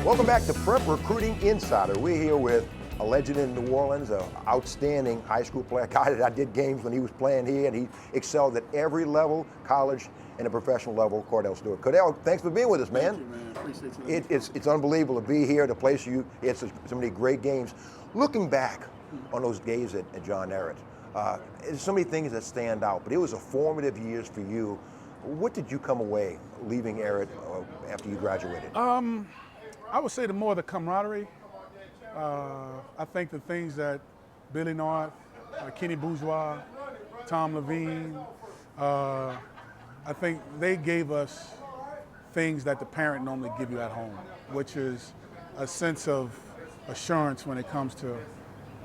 Welcome back to Prep Recruiting Insider. We're here with a legend in New Orleans, an outstanding high school player, a guy that I did games when he was playing here, and he excelled at every level, college and a professional level, Kordell Stewart. Kordell, thanks for being with us, man. Thank you, man. Appreciate you. It's unbelievable to be here, to place you. It's so many great games. Looking back on those days at John Ehret, there's so many things that stand out, but it was a formative years for you. What did you come away leaving Ehret after you graduated? I would say the camaraderie. I think the things that Billy North, Kenny Bourgeois, Tom Levine, I think they gave us things that the parent normally give you at home, which is a sense of assurance when it comes to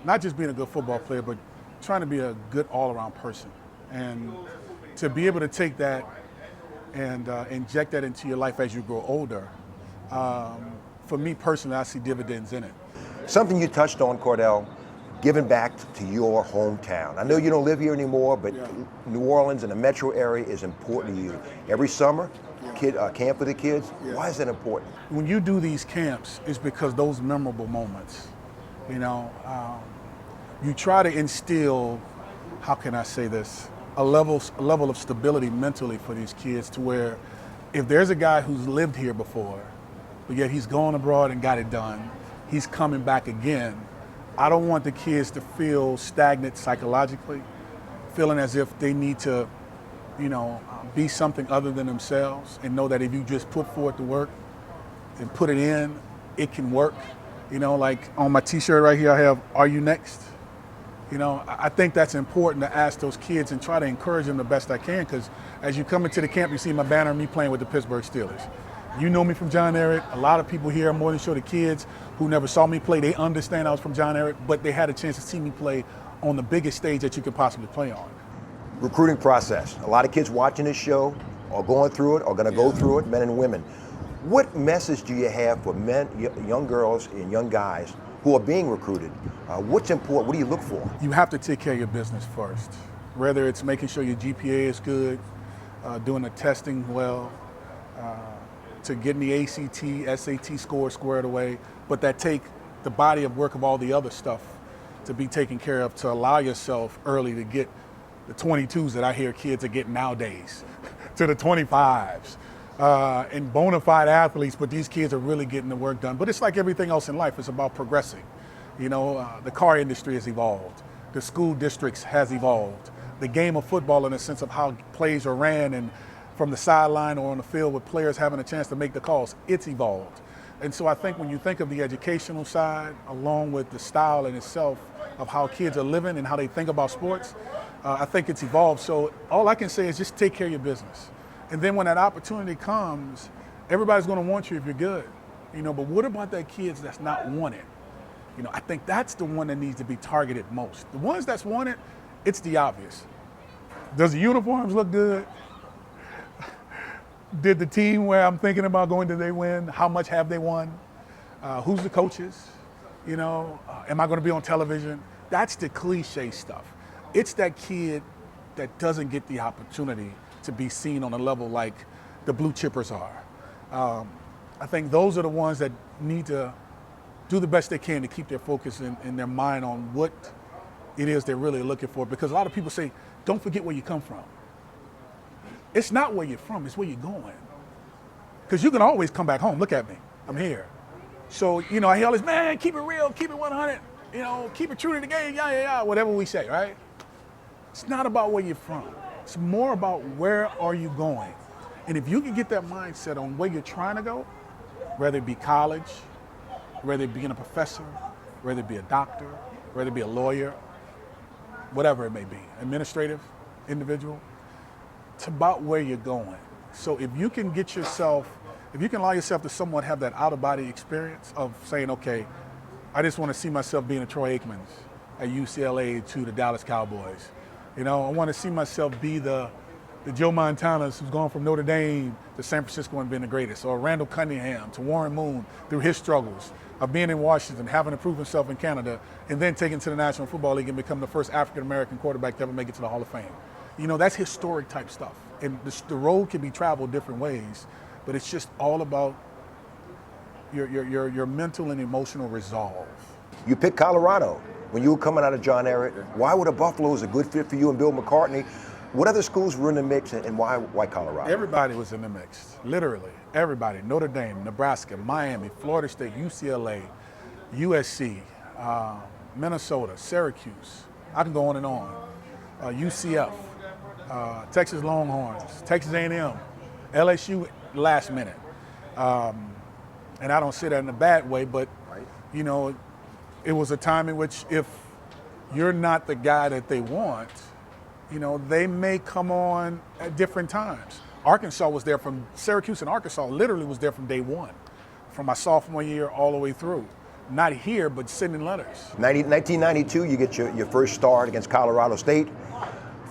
not just being a good football player, but trying to be a good all-around person. And to be able to take that and inject that into your life as you grow older, for me personally, I see dividends in it. Something you touched on, Kordell, giving back to your hometown. I know you don't live here anymore, but New Orleans and the metro area is important to you. Every summer, camp for the kids. Why is that important? When you do these camps, it's because those memorable moments, you know, you try to instill, how can I say this, a level of stability mentally for these kids, to where if there's a guy who's lived here before, but yet he's gone abroad and got it done, he's coming back again. I don't want the kids to feel stagnant psychologically, feeling as if they need to, you know, be something other than themselves, and know that if you just put forth the work and put it in, it can work. You know, like on my t-shirt right here, I have, "Are you next?" You know, I think that's important to ask those kids and try to encourage them the best I can, because as you come into the camp, you see my banner of me playing with the Pittsburgh Steelers. You know me from John Ehret. A lot of people here, more than sure the kids who never saw me play, they understand I was from John Ehret, but they had a chance to see me play on the biggest stage that you could possibly play on. Recruiting process. A lot of kids watching this show are going through it, are going to go through it, men and women. What message do you have for men, young girls and young guys who are being recruited? What's important? What do you look for? You have to take care of your business first. Whether it's making sure your GPA is good, doing the testing well, to getting the ACT, SAT score squared away, but that take the body of work of all the other stuff to be taken care of, to allow yourself early to get the 22s that I hear kids are getting nowadays, to the 25s, and bona fide athletes, but these kids are really getting the work done. But it's like everything else in life, it's about progressing. You know, the car industry has evolved, the school districts has evolved, the game of football in the sense of how plays are ran and from the sideline or on the field with players having a chance to make the calls, it's evolved. And so I think when you think of the educational side, along with the style in itself of how kids are living and how they think about sports, I think it's evolved. So all I can say is just take care of your business. And then when that opportunity comes, everybody's gonna want you if you're good. You know, but what about that kids that's not wanted? You know, I think that's the one that needs to be targeted most. The ones that's wanted, it's the obvious. Does the uniforms look good? Did the team where I'm thinking about going, did they win? How much have they won? Who's the coaches? You know, am I going to be on television? That's the cliche stuff. It's that kid that doesn't get the opportunity to be seen on a level like the blue chippers are. I think those are the ones that need to do the best they can to keep their focus and their mind on what it is they're really looking for. Because a lot of people say, don't forget where you come from. It's not where you're from, it's where you're going. Because you can always come back home. Look at me, I'm here. So, you know, I hear all this, man, keep it real, keep it 100, you know, keep it true to the game, whatever we say, right? It's not about where you're from. It's more about where are you going. And if you can get that mindset on where you're trying to go, whether it be college, whether it be being a professor, whether it be a doctor, whether it be a lawyer, whatever it may be, administrative, individual, it's about where you're going. So if you can get yourself, if you can allow yourself to somewhat have that out-of-body experience of saying, okay, I just want to see myself being a Troy Aikmans at UCLA to the Dallas Cowboys. You know, I want to see myself be the Joe Montanas who's gone from Notre Dame to San Francisco and been the greatest, or Randall Cunningham to Warren Moon through his struggles of being in Washington, having to prove himself in Canada, and then taking to the National Football League and become the first African-American quarterback to ever make it to the Hall of Fame. You know, that's historic type stuff. And the road can be traveled different ways, but it's just all about, your mental and emotional resolve. You picked Colorado when you were coming out of John Ehret. Why were the Buffaloes a good fit for you and Bill McCartney? What other schools were in the mix, and why Colorado? Everybody was in the mix, literally. Everybody. Notre Dame, Nebraska, Miami, Florida State, UCLA, USC, Minnesota, Syracuse. I can go on and on. UCF, Texas Longhorns, Texas A&M, LSU last minute. And I don't say that in a bad way, but, you know, it was a time in which if you're not the guy that they want, you know, they may come on at different times. Arkansas was there from, Syracuse and Arkansas literally was there from day one, from my sophomore year all the way through. Not here, but sending letters. 1992, you get your first start against Colorado State.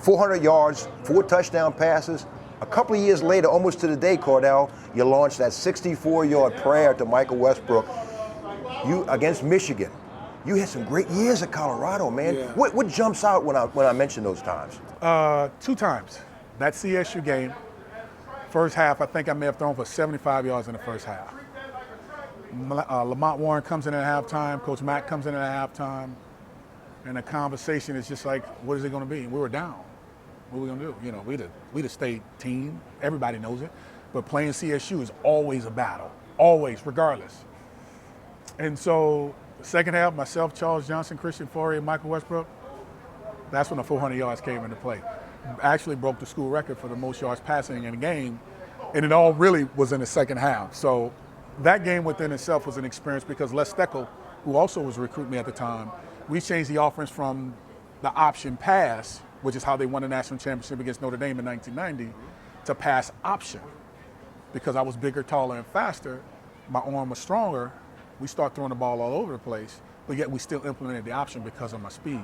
400 yards, 4 touchdown passes. A couple of years later, almost to the day, Kordell, you launched that 64-yard prayer to Michael Westbrook. You against Michigan. You had some great years at Colorado, man. Yeah. What jumps out when I mention those times? 2 times. That CSU game, first half, I think I may have thrown for 75 yards in the first half. Lamont Warren comes in at halftime. Coach Mack comes in at halftime. And the conversation is just like, what is it going to be? We were down. What are we going to do? You know, we the state team. Everybody knows it. But playing CSU is always a battle. Always, regardless. And so the second half, myself, Charles Johnson, Christian Fauria, and Michael Westbrook, that's when the 400 yards came into play. Actually broke the school record for the most yards passing in a game. And it all really was in the second half. So that game within itself was an experience because Les Steckel, who also was recruiting me at the time, we changed the offense from the option pass, which is how they won the national championship against Notre Dame in 1990, to pass option. Because I was bigger, taller, and faster, my arm was stronger, we start throwing the ball all over the place, but yet we still implemented the option because of my speed.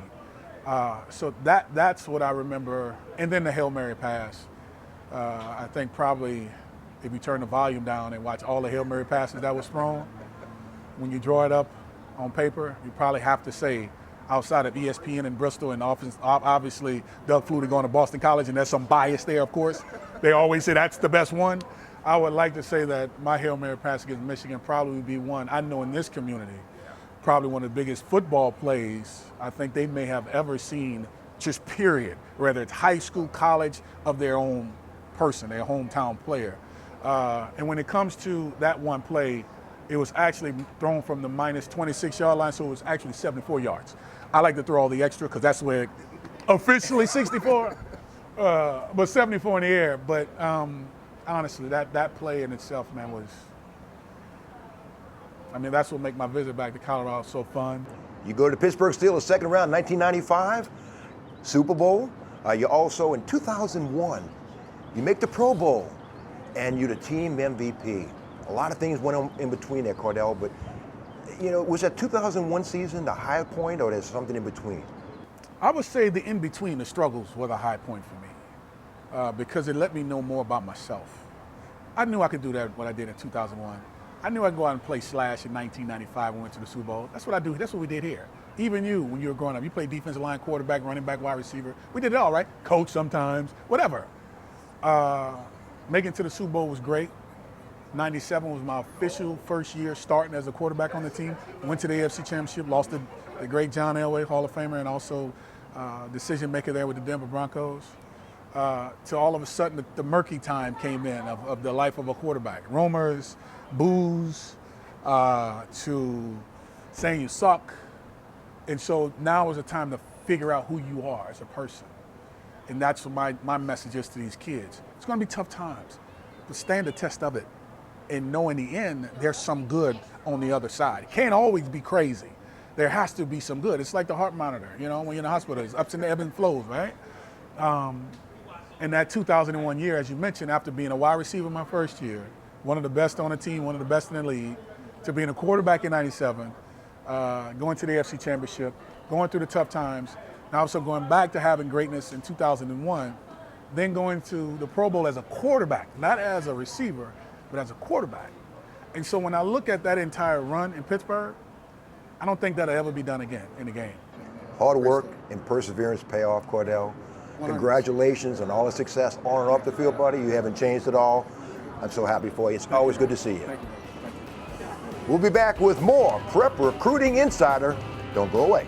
So that's what I remember. And then the Hail Mary pass. I think probably if you turn the volume down and watch all the Hail Mary passes that was thrown, when you draw it up on paper, you probably have to say, outside of ESPN in Bristol and obviously Doug Flutie going to Boston College, and there's some bias there, of course. They always say that's the best one. I would like to say that my Hail Mary pass against Michigan probably would be one, I know in this community, probably one of the biggest football plays I think they may have ever seen, just period, whether it's high school, college, of their own person, their hometown player. And when it comes to that one play, it was actually thrown from the minus 26-yard line, so it was actually 74 yards. I like to throw all the extra because that's where officially 64, but 74 in the air. But honestly, that play in itself, man, that's what made my visit back to Colorado so fun. You go to the Pittsburgh Steelers, second round, 1995, Super Bowl. You also, in 2001, you make the Pro Bowl, and you're the team MVP. A lot of things went on in between there, Kordell, but, you know, was that 2001 season the high point, or there's something in between? I would say the in-between, the struggles were the high point for me because it let me know more about myself. I knew I could do that, what I did in 2001. I knew I could go out and play slash in 1995 when we went to the Super Bowl. That's what I do. That's what we did here. Even you, when you were growing up, you played defensive line, quarterback, running back, wide receiver. We did it all, right? Coach sometimes, whatever. Making it to the Super Bowl was great. 97 was my official first year starting as a quarterback on the team. Went to the AFC Championship, lost to the great John Elway, Hall of Famer, and also decision maker there with the Denver Broncos. To all of a sudden, the murky time came in of the life of a quarterback. Rumors, boos, to saying you suck. And so now is a time to figure out who you are as a person. And that's what my message is to these kids. It's going to be tough times, but stand the test of it and know in the end there's some good on the other side. It can't always be crazy. There has to be some good. It's like the heart monitor, you know, when you're in the hospital, it's ups and ebbs and flows, right? And that 2001 year, as you mentioned, after being a wide receiver my first year, one of the best on the team, one of the best in the league, to being a quarterback in 97, going to the AFC Championship, going through the tough times, and also going back to having greatness in 2001, then going to the Pro Bowl as a quarterback, not as a receiver, but as a quarterback. And so when I look at that entire run in Pittsburgh, I don't think that'll ever be done again in the game. Hard work and perseverance pay off, Kordell. 100%. Congratulations on all the success on and off the field, buddy. You haven't changed at all. I'm so happy for you. It's always good to see you. Thank you. We'll be back with more Prep Recruiting Insider. Don't go away.